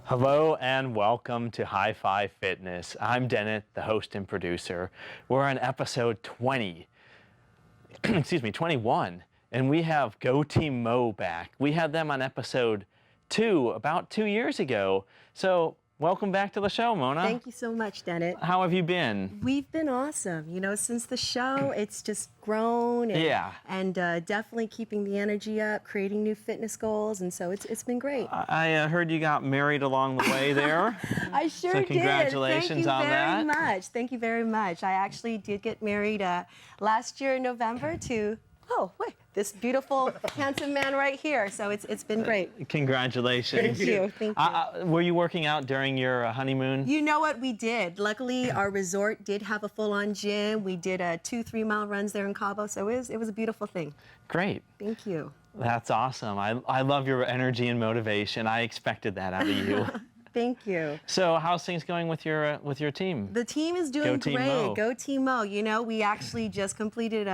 Hello and welcome to High Five Fitness. I'm Denet, the host and producer. We're on episode 20, 21, and we have GoTeamMo back. We had them on episode 2 about 2 years ago. So welcome back to the show, Mona. Thank you so much, Denet. How have you been? We've been awesome. You know, since the show, it's just grown and definitely keeping the energy up, creating new fitness goals, and so it's been great. I heard you got married along the way there. I sure so did. Congratulations on that. Thank you very much. Thank you very much. I actually did get married last year in November to, this beautiful, handsome man right here. So it's been great. Congratulations. Thank you. Thank you. Were you working out during your honeymoon? You know what? We did. Luckily, our resort did have a full-on gym. We did 2-3 mile runs there in Cabo, so it was a beautiful thing. Great. Thank you. That's awesome. I love your energy and motivation. I expected that out of you. Thank you. So how's things going with your team? The team is doing great. GoTeamMo. You know, we actually just completed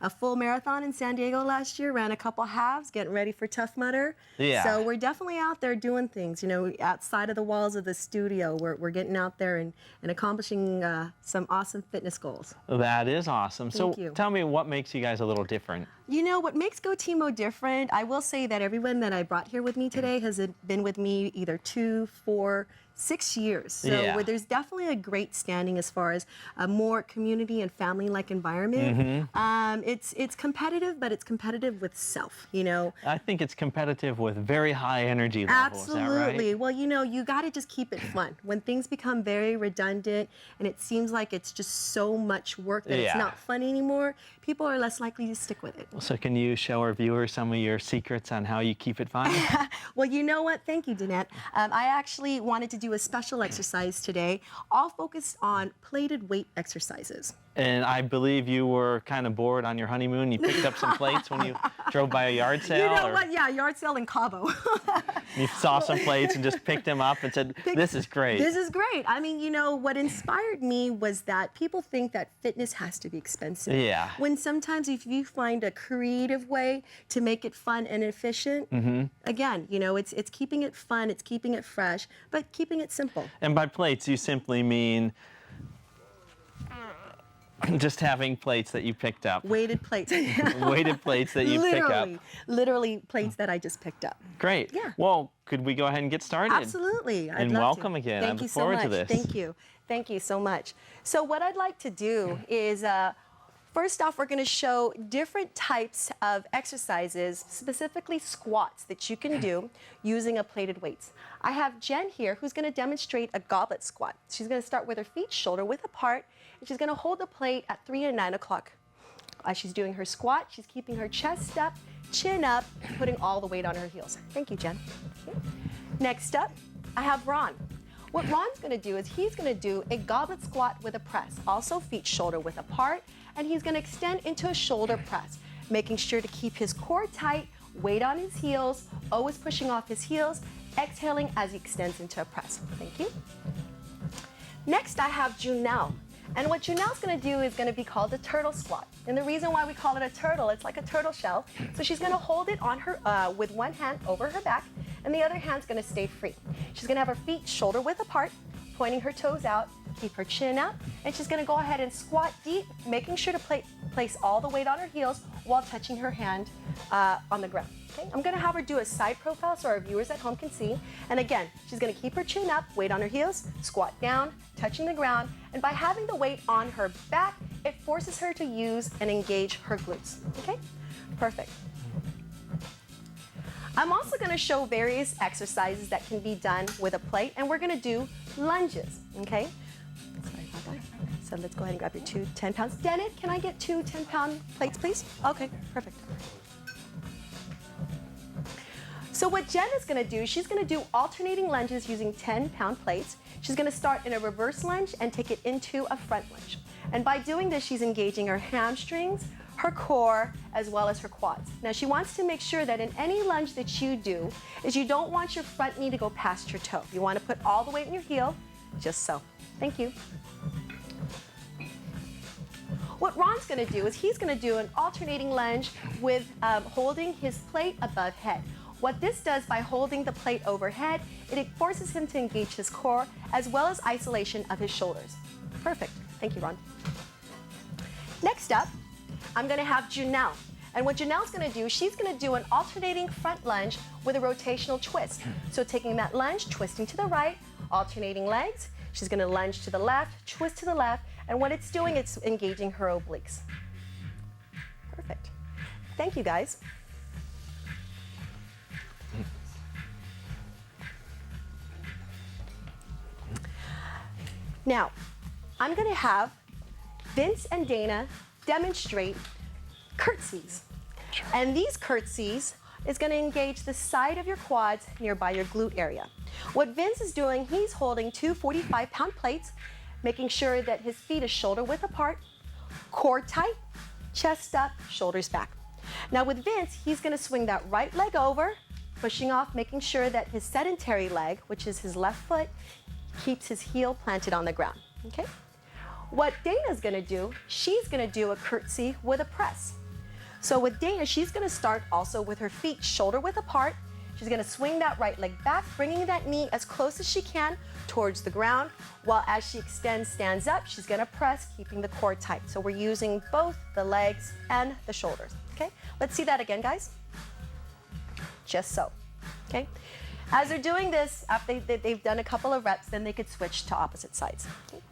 a full marathon in San Diego last year, ran a couple halves, getting ready for Tough Mudder. Yeah. So we're definitely out there doing things, you know, outside of the walls of the studio. We're getting out there and accomplishing some awesome fitness goals. That is awesome. Thank you. Tell me what makes you guys a little different. You know, what makes GoTeamMo different, I will say that everyone that I brought here with me today has been with me either 2, 4, 6 years. So where there's definitely a great standing as far as a more community and family-like environment. It's competitive, but it's competitive with self, you know. I think it's competitive with very high energy levels. Absolutely. Is that right? Well, you know, you got to just keep it fun. When things become very redundant and it seems like it's just so much work that it's not fun anymore, people are less likely to stick with it. So can you show our viewers some of your secrets on how you keep it fun? Well, you know what? Thank you, Denet. I actually wanted to do a special exercise today, all focused on plated weight exercises. And I believe you were kind of bored on your honeymoon. You picked up some plates when you drove by a yard sale? You know what? Yeah, yard sale in Cabo. You saw some plates and just picked them up and said, this is great. This is great. I mean, you know, what inspired me was that people think that fitness has to be expensive. Yeah. When sometimes if you find a creative way to make it fun and efficient, again, you know, it's keeping it fun, it's keeping it fresh, but keeping it simple. And by plates, you simply mean just having plates that you picked up. Weighted plates. Weighted plates that you pick up. Literally plates that I just picked up. Great. Yeah. Well, could we go ahead and get started? Absolutely. And welcome again. I look forward to this. Thank you. Thank you so much. So what I'd like to do is, first off, we're going to show different types of exercises, specifically squats, that you can do using a plated weights. I have Jen here who's going to demonstrate a goblet squat. She's going to start with her feet shoulder width apart, and she's going to hold the plate at 3 and 9 o'clock. As she's doing her squat, she's keeping her chest up, chin up, putting all the weight on her heels. Thank you, Jen. Okay. Next up, I have Ron. What Ron's going to do is he's going to do a goblet squat with a press, also feet shoulder width apart, and he's going to extend into a shoulder press, making sure to keep his core tight, weight on his heels, always pushing off his heels, exhaling as he extends into a press. Thank you. Next, I have Junelle. And what Junelle's going to do is going to be called a turtle squat. And the reason why we call it a turtle, it's like a turtle shell. So she's going to hold it on her with one hand over her back, and the other hand's going to stay free. She's going to have her feet shoulder width apart, pointing her toes out, keep her chin up, and she's going to go ahead and squat deep, making sure to place all the weight on her heels while touching her hand on the ground. Okay? I'm going to have her do a side profile so our viewers at home can see. And again, she's going to keep her chin up, weight on her heels, squat down, touching the ground, and by having the weight on her back, it forces her to use and engage her glutes. Okay? Perfect. I'm also going to show various exercises that can be done with a plate, and we're going to do lunges. Okay? Sorry about that. So let's go ahead and grab your 2 10 pounds. Denet, can I get 2 10-pound plates, please? Okay, perfect. So what Jen is going to do, she's going to do alternating lunges using 10-pound plates. She's going to start in a reverse lunge and take it into a front lunge. And by doing this, she's engaging her hamstrings, her core, as well as her quads. Now, she wants to make sure that in any lunge that you do, is you don't want your front knee to go past your toe. You want to put all the weight in your heel, just so. Thank you. What Ron's going to do is he's going to do an alternating lunge with holding his plate above head. What this does by holding the plate overhead, it forces him to engage his core as well as isolation of his shoulders. Perfect. Thank you, Ron. Next up, I'm going to have Janelle. And what Janelle's going to do, she's going to do an alternating front lunge with a rotational twist. So taking that lunge, twisting to the right, alternating legs. She's going to lunge to the left, twist to the left, and what it's doing, it's engaging her obliques. Perfect. Thank you, guys. Now, I'm going to have Vince and Dana demonstrate curtsies. Sure. And these curtsies is going to engage the side of your quads nearby your glute area. What Vince is doing, he's holding two 45-pound plates, making sure that his feet are shoulder width apart, core tight, chest up, shoulders back. Now with Vince, he's going to swing that right leg over, pushing off, making sure that his sedentary leg, which is his left foot, keeps his heel planted on the ground, okay? What Dana's gonna do, she's gonna do a curtsy with a press. So with Dana, she's gonna start also with her feet shoulder width apart. She's gonna swing that right leg back, bringing that knee as close as she can towards the ground, while as she extends, stands up, she's gonna press, keeping the core tight. So we're using both the legs and the shoulders, okay? Let's see that again, guys. Just so, okay? As they're doing this, after they've done a couple of reps, then they could switch to opposite sides. Okay.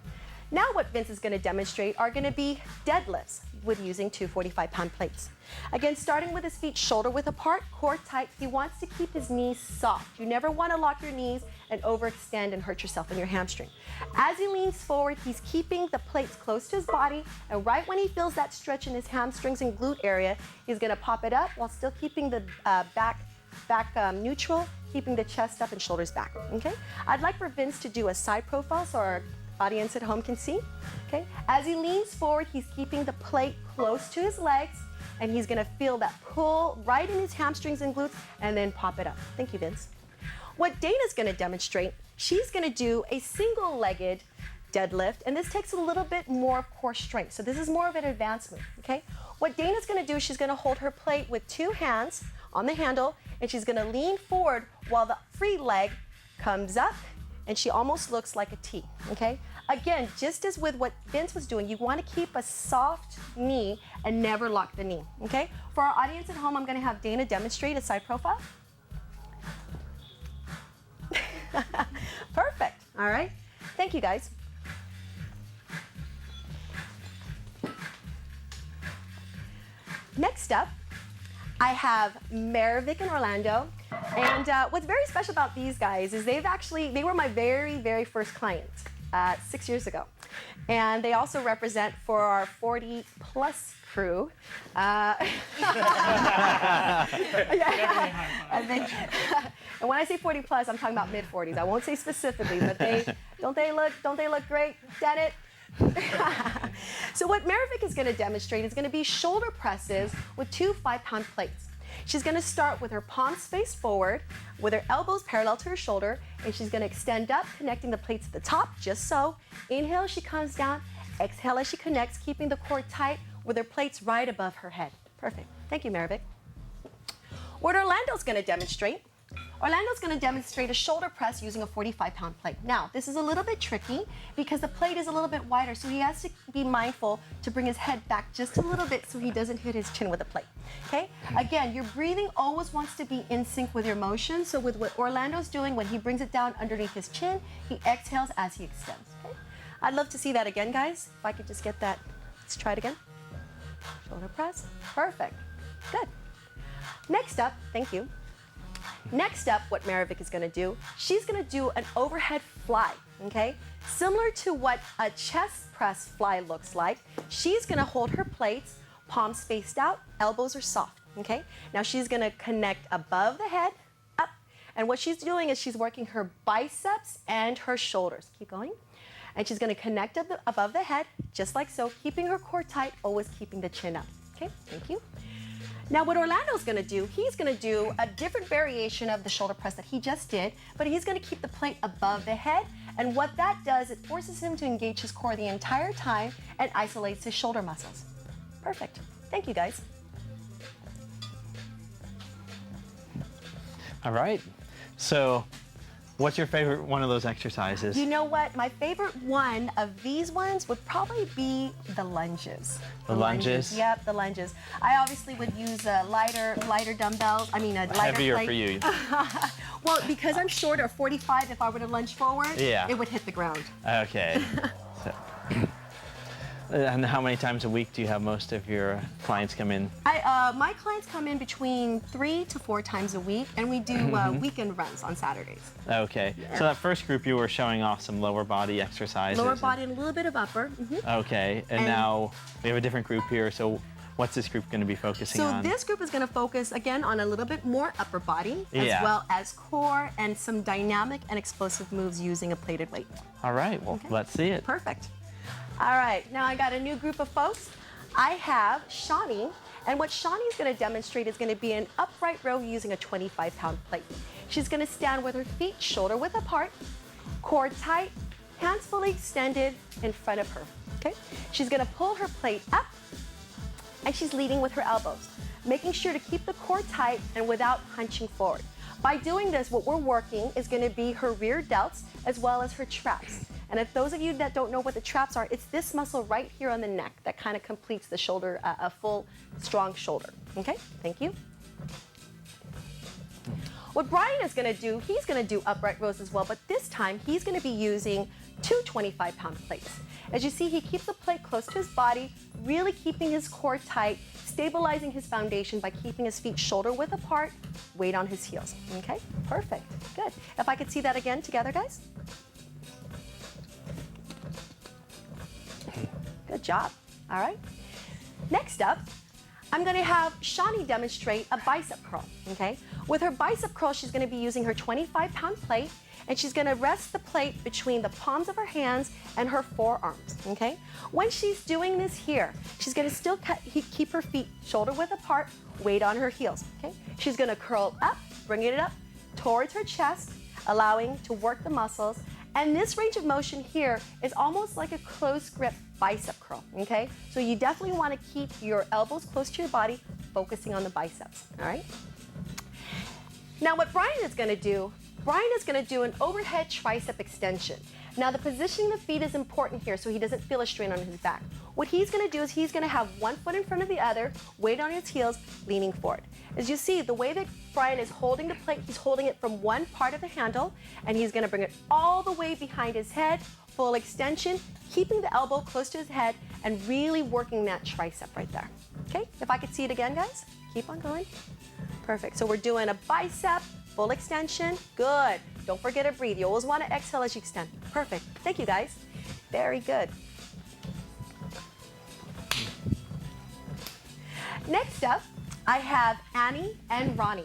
Now what Vince is going to demonstrate are going to be deadlifts with using two 45-pound plates. Again, starting with his feet shoulder width apart, core tight. He wants to keep his knees soft. You never want to lock your knees and overextend and hurt yourself in your hamstring. As he leans forward, he's keeping the plates close to his body, and right when he feels that stretch in his hamstrings and glute area, he's going to pop it up while still keeping the back neutral, keeping the chest up and shoulders back, okay? I'd like for Vince to do a side profile so our audience at home can see, okay? As he leans forward, he's keeping the plate close to his legs, and he's gonna feel that pull right in his hamstrings and glutes, and then pop it up. Thank you, Vince. What Dana's gonna demonstrate, she's gonna do a single-legged deadlift, and this takes a little bit more of core strength, so this is more of an advanced move, okay? What Dana's gonna do, she's gonna hold her plate with two hands on the handle, and she's gonna lean forward while the free leg comes up, and she almost looks like a T, okay? Again, just as with what Vince was doing, you wanna keep a soft knee and never lock the knee, okay? For our audience at home, I'm gonna have Dana demonstrate a side profile. Perfect, all right? Thank you, guys. Next up, I have Maravik and Orlando, and what's very special about these guys is they were my very, very first client 6 years ago. And they also represent for our 40-plus crew. And when I say 40-plus, I'm talking about mid-40s. I won't say specifically, but don't they look great, Denet? So what Maravik is going to demonstrate is going to be shoulder presses with two 5-pound plates. She's going to start with her palms faced forward, with her elbows parallel to her shoulder, and she's going to extend up, connecting the plates at the top, just so. Inhale, she comes down. Exhale as she connects, keeping the core tight with her plates right above her head. Perfect. Thank you, Maravik. What Orlando's going to demonstrate a shoulder press using a 45-pound plate. Now, this is a little bit tricky because the plate is a little bit wider, so he has to be mindful to bring his head back just a little bit so he doesn't hit his chin with the plate, okay? Again, your breathing always wants to be in sync with your motion, so with what Orlando's doing, when he brings it down underneath his chin, he exhales as he extends, okay? I'd love to see that again, guys. If I could just get that. Let's try it again. Shoulder press. Perfect. Good. Next up, thank you. Next up, what Maravik is going to do, she's going to do an overhead fly, okay? Similar to what a chest press fly looks like, she's going to hold her plates, palms spaced out, elbows are soft, okay? Now she's going to connect above the head, up, and what she's doing is she's working her biceps and her shoulders. Keep going. And she's going to connect above the head, just like so, keeping her core tight, always keeping the chin up, okay? Thank you. Now what Orlando's gonna do, he's gonna do a different variation of the shoulder press that he just did, but he's gonna keep the plate above the head, and what that does, it forces him to engage his core the entire time and isolates his shoulder muscles. Perfect. Thank you, guys. All right. So what's your favorite one of those exercises? You know what? My favorite one of these ones would probably be the lunges. The lunges? Yep, the lunges. I obviously would use lighter dumbbells. I mean, a lighter Heavier plate. for you. Well, because I'm shorter, 45, if I were to lunge forward, Yeah. it would hit the ground. Okay. So, and how many times a week do you have most of your clients come in? My clients come in between 3 to 4 times a week, and we do weekend runs on Saturdays. Okay. So that first group you were showing off some lower body exercises. Lower body and a little bit of upper. Okay. And now we have a different group here. So what's this group going to be focusing on? So this group is going to focus, again, on a little bit more upper body, as Yeah. well as core and some dynamic and explosive moves using a plated weight. All right. Well, let's see it. Perfect. All right, now I got a new group of folks. I have Shawnee, and what Shawnee's going to demonstrate is going to be an upright row using a 25-pound plate. She's going to stand with her feet shoulder width apart, core tight, hands fully extended in front of her. Okay? She's going to pull her plate up, and she's leading with her elbows, making sure to keep the core tight and without hunching forward. By doing this, what we're working is going to be her rear delts as well as her traps. And if those of you that don't know what the traps are, it's this muscle right here on the neck that kind of completes the shoulder, a full, strong shoulder. Okay, thank you. What Brian is going to do, he's going to do upright rows as well, but this time he's going to be using 2 25-pound plates. As you see, he keeps the plate close to his body, really keeping his core tight, stabilizing his foundation by keeping his feet shoulder width apart, weight on his heels. Okay, perfect, good. If I could see that again together, guys. Good job. All right. Next up, I'm going to have Shawnee demonstrate a bicep curl. Okay. With her bicep curl, she's going to be using her 25-pound plate, and she's going to rest the plate between the palms of her hands and her forearms. Okay. When she's doing this here, she's going to still keep her feet shoulder width apart, weight on her heels. Okay. She's going to curl up, bringing it up towards her chest, allowing to work the muscles. And this range of motion here is almost like a close grip bicep curl, okay? So you definitely want to keep your elbows close to your body, focusing on the biceps, all right? Now what Brian is going to do an overhead tricep extension. Now the positioning of the feet is important here so he doesn't feel a strain on his back. What he's going to do is he's going to have one foot in front of the other, weight on his heels, leaning forward. As you see, the way that Brian is holding the plate, he's holding it from one part of the handle, and he's going to bring it all the way behind his head, full extension, keeping the elbow close to his head, and really working that tricep right there. Okay, if I could see it again, guys, keep on going. Perfect, so we're doing a bicep, full extension, good. Don't forget to breathe. You always want to exhale as you extend. Perfect, thank you guys. Very good. Next up, I have Annie and Ronnie.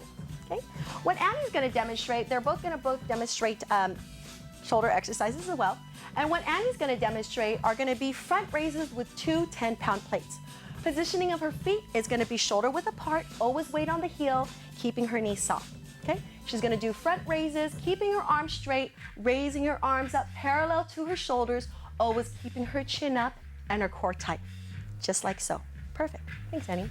Okay, what Annie's going to demonstrate, they're both going to demonstrate shoulder exercises as well. And what Annie's going to demonstrate are going to be front raises with 2 10-pound plates. Positioning of her feet is going to be shoulder width apart, always weight on the heel, keeping her knees soft. Okay, she's going to do front raises, keeping her arms straight, raising her arms up parallel to her shoulders, always keeping her chin up and her core tight, just like so. Perfect. Thanks, Annie.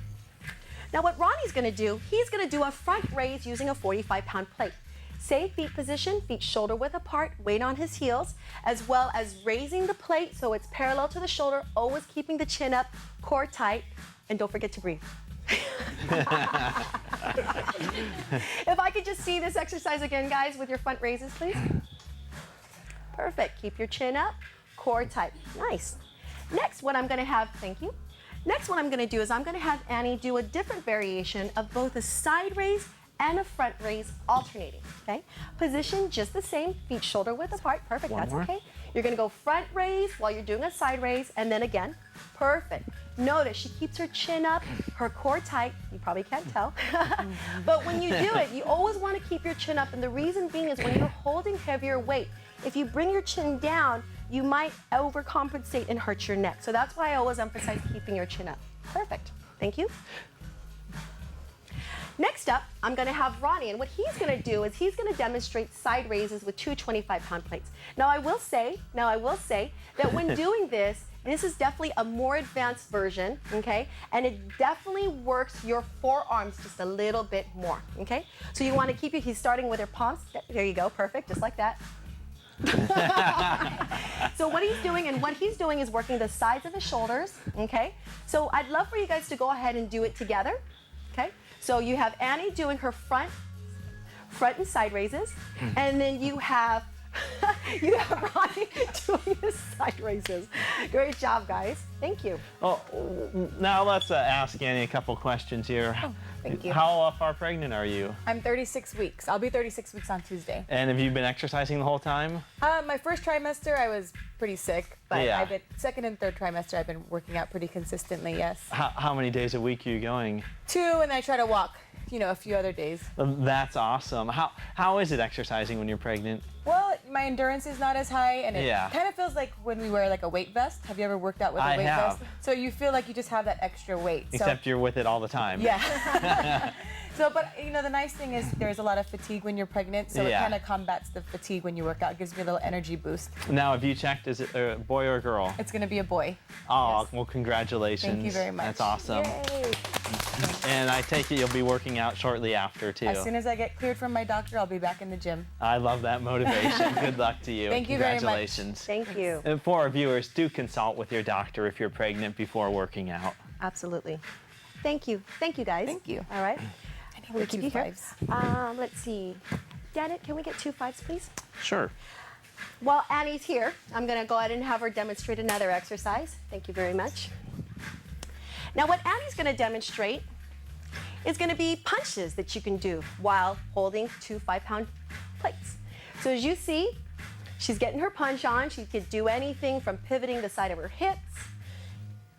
Now what Ronnie's going to do, he's going to do a front raise using a 45-pound plate. Same feet position, feet shoulder width apart, weight on his heels, as well as raising the plate so it's parallel to the shoulder, always keeping the chin up, core tight, and don't forget to breathe. If I could just see this exercise again, guys, with your front raises, please. Perfect. Keep your chin up, core tight. Nice. Next, what I'm going to have, thank you. Next, what I'm going to do is I'm going to have Annie do a different variation of both a side raise and a front raise alternating, okay? Position just the same, feet shoulder width apart. Perfect, that's okay. You're going to go front raise while you're doing a side raise, and then again. Perfect. Notice she keeps her chin up, her core tight. You probably can't tell. But when you do it, you always want to keep your chin up, and the reason being is when you're holding heavier weight, if you bring your chin down, you might overcompensate and hurt your neck. So that's why I always emphasize keeping your chin up. Perfect. Thank you. Next up, I'm going to have Ronnie, and what he's going to do is he's going to demonstrate side raises with 2 25-pound plates. Now I will say that when doing this, This is definitely a more advanced version, okay? And it definitely works your forearms just a little bit more, okay? So you want to keep he's starting with your palms. There you go, perfect, just like that. So what he's doing is working the sides of his shoulders, okay? So I'd love for you guys to go ahead and do it together, okay? So you have Annie doing her front and side raises, and then you have Ronnie doing his side raises. Great job, guys. Thank you. Well, now let's ask Annie a couple questions here. Oh, thank you. How far pregnant are you? I'm 36 weeks. I'll be 36 weeks on Tuesday. And have you been exercising the whole time? My first trimester, I was pretty sick, but Yeah. second and third trimester, I've been working out pretty consistently, yes. How many days a week are you going? 2, and I try to walk, a few other days. That's awesome. How is it exercising when you're pregnant? Well, my endurance is not as high, and it Yeah. kind of feels like when we wear like a weight vest. Have you ever worked out with a I weight have. vest? So you feel like you just have that extra weight. Except you're with it all the time. Yeah. But the nice thing is there's a lot of fatigue when you're pregnant, so it Yeah. kind of combats the fatigue when you work out. It gives me a little energy boost. Now, have you checked, is it a boy or a girl? It's going to be a boy. Oh, Yes. well, congratulations. Thank you very much. That's awesome. Yay. And I take it you'll be working out shortly after, too. As soon as I get cleared from my doctor, I'll be back in the gym. I love that motivation. Good luck to you. Thank you very much. Congratulations. Thank you. And for our viewers, do consult with your doctor if you're pregnant before working out. Absolutely. Thank you. Thank you, guys. Thank you. All right. I We'll need keep 2 you here. 5s. Let's see. Denet, can we get 2 5s, please? Sure. While Annie's here, I'm going to go ahead and have her demonstrate another exercise. Thank you very much. Now, what Annie's going to demonstrate is going to be punches that you can do while holding 2 5-pound plates. So as you see, she's getting her punch on. She could do anything from pivoting the side of her hips,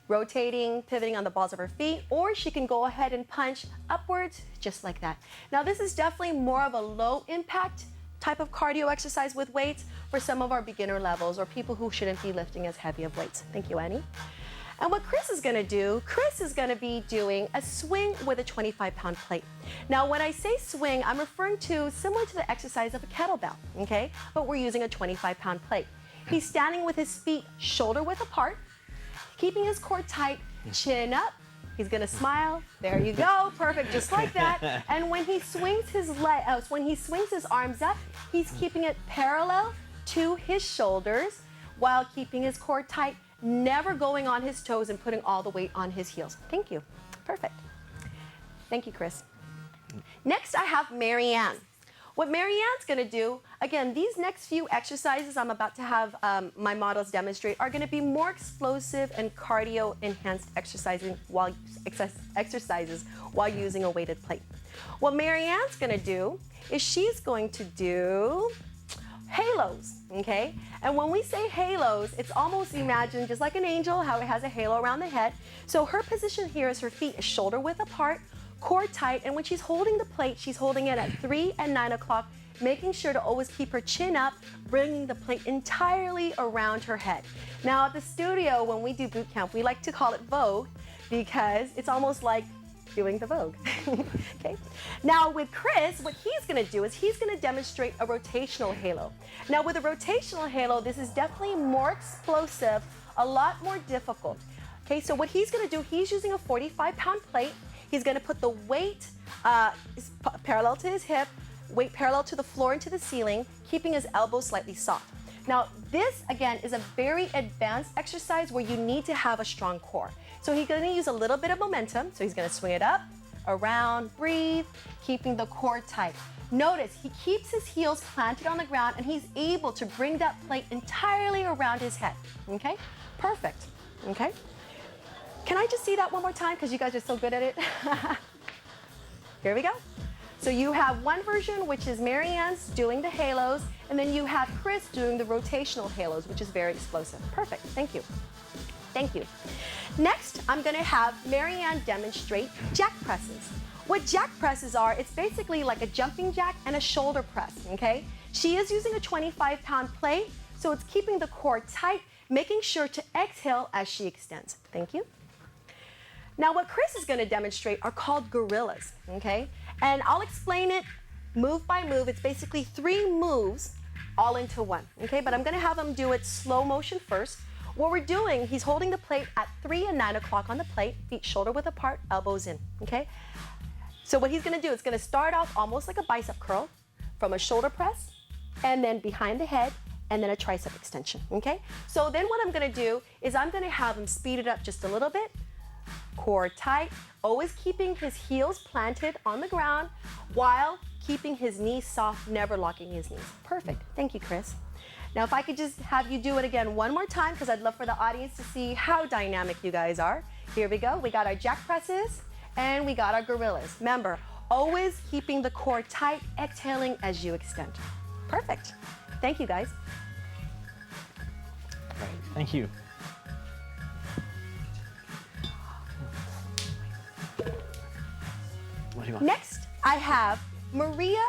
rotating, pivoting on the balls of her feet, or she can go ahead and punch upwards just like that. Now, this is definitely more of a low impact type of cardio exercise with weights for some of our beginner levels or people who shouldn't be lifting as heavy of weights. Thank you, Annie. And what Chris is going to do, Chris is going to be doing a swing with a 25-pound plate. Now, when I say swing, I'm referring to similar to the exercise of a kettlebell, okay? But we're using a 25-pound plate. He's standing with his feet shoulder width apart, keeping his core tight, chin up. He's gonna smile. There you go, perfect, just like that. And when he swings his arms up, he's keeping it parallel to his shoulders while keeping his core tight, never going on his toes and putting all the weight on his heels. Thank you. Perfect. Thank you, Chris. Next, I have Marianne. What Marianne's going to do, again, these next few exercises I'm about to have my models demonstrate are going to be more explosive and cardio-enhanced exercises while using a weighted plate. What Marianne's going to do is she's going to do halos, okay? And when we say halos, it's almost imagined just like an angel, how it has a halo around the head. So her position here is her feet is shoulder width apart, core tight, and when she's holding the plate, she's holding it at 3 and 9 o'clock, making sure to always keep her chin up, bringing the plate entirely around her head. Now at the studio, when we do boot camp, we like to call it Vogue because it's almost like doing the Vogue, okay? Now with Chris, what he's gonna do is he's gonna demonstrate a rotational halo. Now with a rotational halo, this is definitely more explosive, a lot more difficult. Okay, so what he's gonna do, he's using a 45-pound plate. He's gonna put the weight parallel to his hip, weight parallel to the floor and to the ceiling, keeping his elbows slightly soft. Now, this, again, is a very advanced exercise where you need to have a strong core. So he's gonna use a little bit of momentum. So he's gonna swing it up, around, breathe, keeping the core tight. Notice, he keeps his heels planted on the ground and he's able to bring that plate entirely around his head, okay? Perfect, okay? Can I just see that one more time? Because you guys are so good at it. Here we go. So you have one version, which is Marianne's doing the halos, and then you have Chris doing the rotational halos, which is very explosive. Perfect, thank you. Thank you. Next, I'm gonna have Marianne demonstrate jack presses. What jack presses are, it's basically like a jumping jack and a shoulder press, okay? She is using a 25-pound plate, so it's keeping the core tight, making sure to exhale as she extends. Thank you. Now what Chris is gonna demonstrate are called gorillas, okay? And I'll explain it move by move. It's basically 3 moves all into one, okay? But I'm gonna have him do it slow motion first. What we're doing, he's holding the plate at 3 and 9 o'clock on the plate, feet shoulder width apart, elbows in, okay? So what he's gonna do, it's gonna start off almost like a bicep curl from a shoulder press, and then behind the head, and then a tricep extension, okay? So then what I'm gonna do is I'm gonna have him speed it up just a little bit, core tight, always keeping his heels planted on the ground while keeping his knees soft, never locking his knees. Perfect, thank you, Chris. Now if I could just have you do it again one more time, because I'd love for the audience to see how dynamic you guys are. Here we go, we got our jack presses, and we got our gorillas. Remember, always keeping the core tight, exhaling as you extend. Perfect, thank you guys. Right. Thank you. What do you want? Next, I have Maria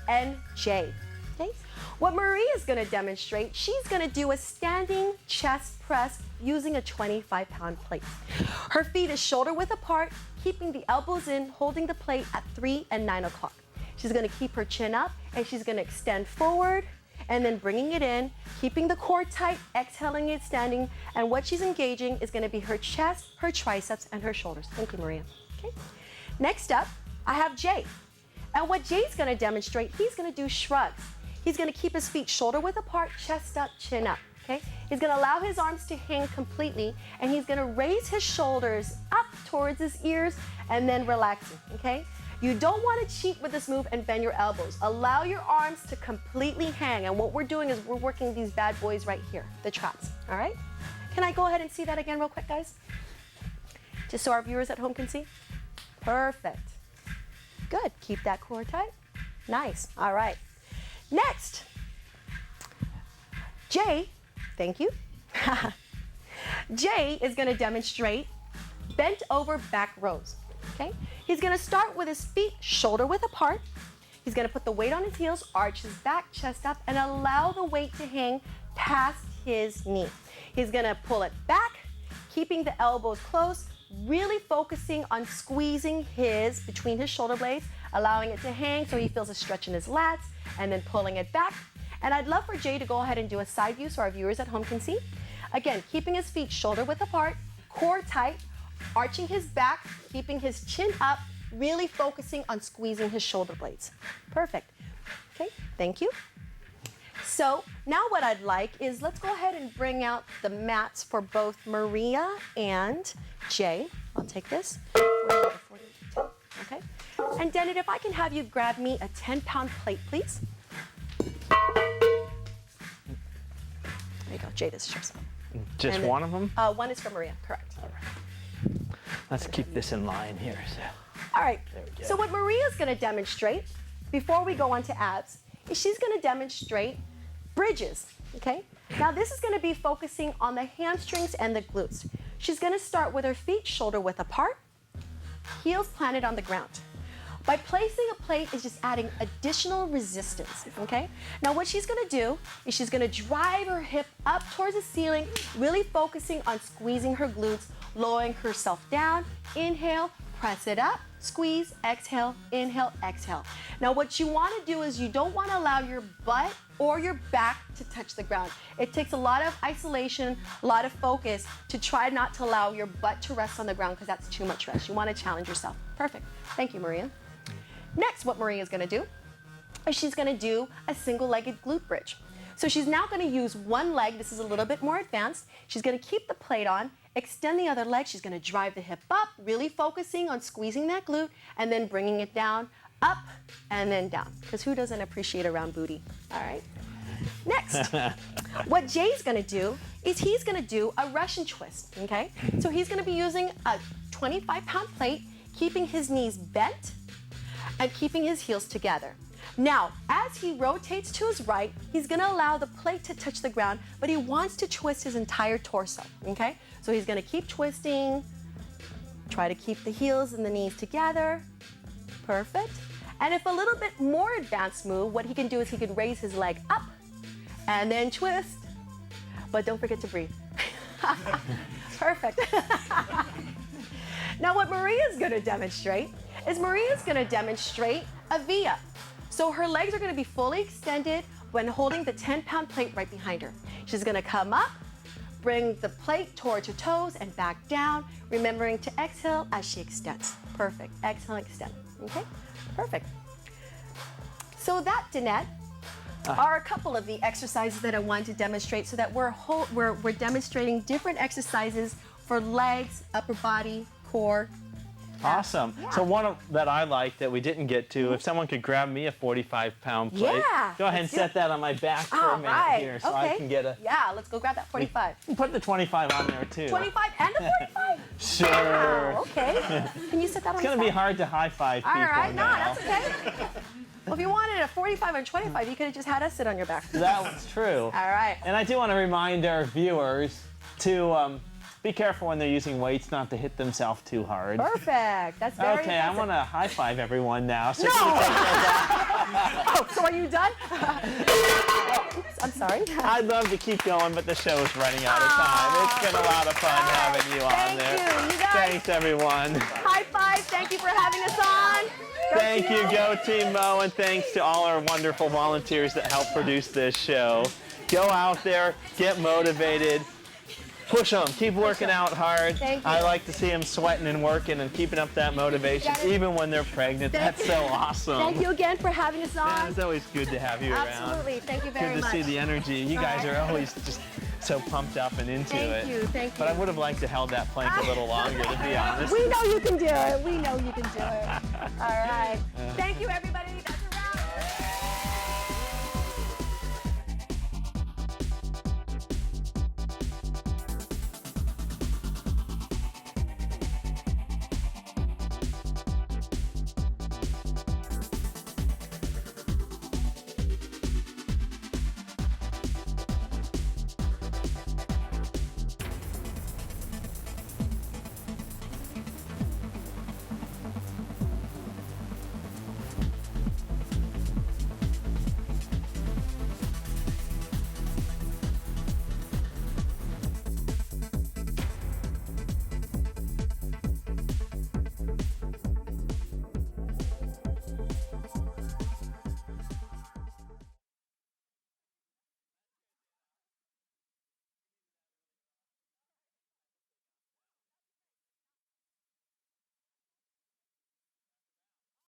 and Jay. Okay? What Maria is going to demonstrate, she's going to do a standing chest press using a 25-pound plate. Her feet is shoulder width apart, keeping the elbows in, holding the plate at 3 and 9 o'clock. She's going to keep her chin up, and she's going to extend forward, and then bringing it in, keeping the core tight, exhaling it, standing, and what she's engaging is going to be her chest, her triceps, and her shoulders. Thank you, Maria. Okay. Next up, I have Jay. And what Jay's going to demonstrate, he's going to do shrugs. He's going to keep his feet shoulder width apart, chest up, chin up. Okay. He's going to allow his arms to hang completely, and he's going to raise his shoulders up towards his ears, and then relaxing. Okay. You don't want to cheat with this move and bend your elbows. Allow your arms to completely hang. And what we're doing is we're working these bad boys right here, the traps, all right? Can I go ahead and see that again real quick, guys? Just so our viewers at home can see. Perfect. Good, keep that core tight. Nice, all right. Next, Jay, thank you. Jay is gonna demonstrate bent over back rows, okay? He's gonna start with his feet shoulder width apart. He's gonna put the weight on his heels, arch his back, chest up, and allow the weight to hang past his knee. He's gonna pull it back, keeping the elbows close, really focusing on squeezing between his shoulder blades, allowing it to hang so he feels a stretch in his lats, and then pulling it back. And I'd love for Jay to go ahead and do a side view so our viewers at home can see. Again, keeping his feet shoulder width apart, core tight, arching his back, keeping his chin up, really focusing on squeezing his shoulder blades. Perfect. Okay, thank you. So now what I'd like is let's go ahead and bring out the mats for both Maria and Jay. I'll take this. Okay. And Denet, if I can have you grab me a 10-pound plate, please. There you go. Jay, this is yours. Just And one of them? One is for Maria, correct. All right. Let's keep this in line here. So. All right, There we go. so what Maria's gonna demonstrate, before we go on to abs, is she's gonna demonstrate bridges, okay? Now this is gonna be focusing on the hamstrings and the glutes. She's gonna start with her feet shoulder width apart, heels planted on the ground. By placing a plate is just adding additional resistance, okay? Now what she's gonna do is she's gonna drive her hip up towards the ceiling, really focusing on squeezing her glutes, lowering herself down, inhale, press it up, squeeze, exhale, inhale, exhale. Now what you wanna do is you don't wanna allow your butt or your back to touch the ground. It takes a lot of isolation, a lot of focus to try not to allow your butt to rest on the ground because that's too much rest. You wanna challenge yourself. Perfect, thank you, Maria. Next, what Maria's gonna do is she's gonna do a single-legged glute bridge. So she's now gonna use one leg, this is a little bit more advanced. She's gonna keep the plate on, extend the other leg, she's gonna drive the hip up, really focusing on squeezing that glute, and then bringing it down, up, and then down. Because who doesn't appreciate a round booty? All right. Next, what Jay's gonna do is he's gonna do a Russian twist, okay? So he's gonna be using a 25-pound plate, keeping his knees bent, and keeping his heels together. Now, as he rotates to his right, he's gonna allow the plate to touch the ground, but he wants to twist his entire torso, okay? So he's gonna keep twisting, try to keep the heels and the knees together. Perfect. And if a little bit more advanced move, what he can do is he can raise his leg up and then twist, but don't forget to breathe. Perfect. Now what Maria's gonna demonstrate is Maria's gonna demonstrate a V-up. So her legs are gonna be fully extended when holding the 10-pound plate right behind her. She's gonna come up, bring the plate towards her toes and back down, remembering to exhale as she extends. Perfect. Exhale, extend. Okay? Perfect. So that, Denet, are a couple of the exercises that I wanted to demonstrate so that we're demonstrating different exercises for legs, upper body, core. Awesome. Yeah. So one that I like that we didn't get to, if someone could grab me a 45-pound plate, Yeah, go ahead and let's do set it. that on my back for a All minute right. here so Okay. I can get a... Yeah, let's go grab that 45. Put the 25 on there too. 25 and a 45? Sure. Wow, okay. Can you set that on It's the going to be side? hard to high-five people All right, no, now. that's okay. Well, if you wanted a 45 and 25, you could have just had us sit on your back. That was true. All right. And I do want to remind our viewers to be careful when they're using weights not to hit themselves too hard. Perfect. That's very Okay, I impressive. want to high-five everyone now. So No! can you take those off? Oh, so are you done? Oops, I'm sorry. I'd love to keep going, but the show is running out of time. It's been a lot of fun having you on Thank there. you. You guys. Thanks, everyone. High five. Thank you for having us on. Thank you, GoTeamMo. GoTeamMo, and thanks to all our wonderful volunteers that help produce this show. Go out there, get motivated, push them, keep working out hard. Thank you. I like to see them sweating and working and keeping up that motivation, Got it. even when they're pregnant. Thank That's you. so awesome. Thank you again for having us on. It's always good to have you around. Absolutely. Thank you very Good to much. see the energy. You guys are always just so pumped up and into it. Thank you. Thank you. But I would have liked to held that plank a little longer, to be honest. We know you can do it. We know you can do it. All right. Thank you, everybody.